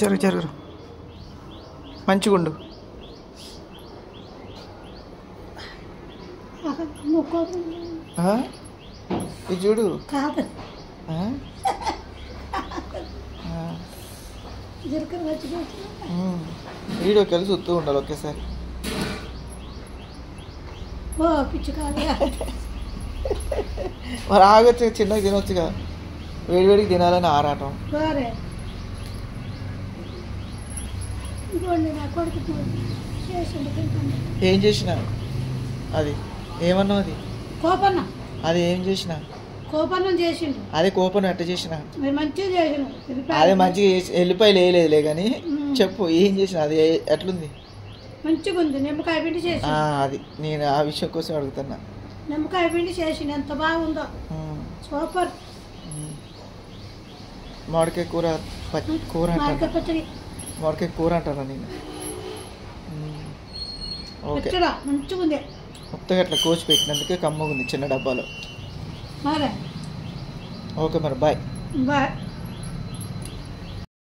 జరుగు మంచిగుండు. ఇది చూడు వీడియో కలిసి వస్తూ ఉండాలి ఒకేసారి. మరి ఆగొచ్చు, చిన్నగా తినొచ్చుగా. వేడివేడికి తినాలని ఆరాటం. ఏం చేసినా అది ఏమన్నా అది కోపన్న అది ఏం చేసినా కోపన్నం చేసిండు. అదే కోపన్నం ఎట్ట చేసినా మంచిగా చేసిన. అదే మంచిగా ఎల్లిపాయలు వేయలేదులే కానీ చెప్పు ఏం చేసిన అది ఎట్లుంది? మంచిగా ఉంది. నిమ్మకాయ పిండి చేసి అది నేను ఆ విషయం కోసం అడుగుతున్నా. నిమ్మకాయ పిండి చేసిండు, ఎంత బాగుందో, సూపర్. మామిడికాయ కూర కూర పచ్చడి మామిడికాయ కూర అంటారా నేను? ఓకే మంచిగా ఉంది. మొత్తగా అట్లా కోసి పెట్టినందుకే కమ్మగా ఉంది చిన్న డబ్బాలో. ఓకే మరి బాయ్.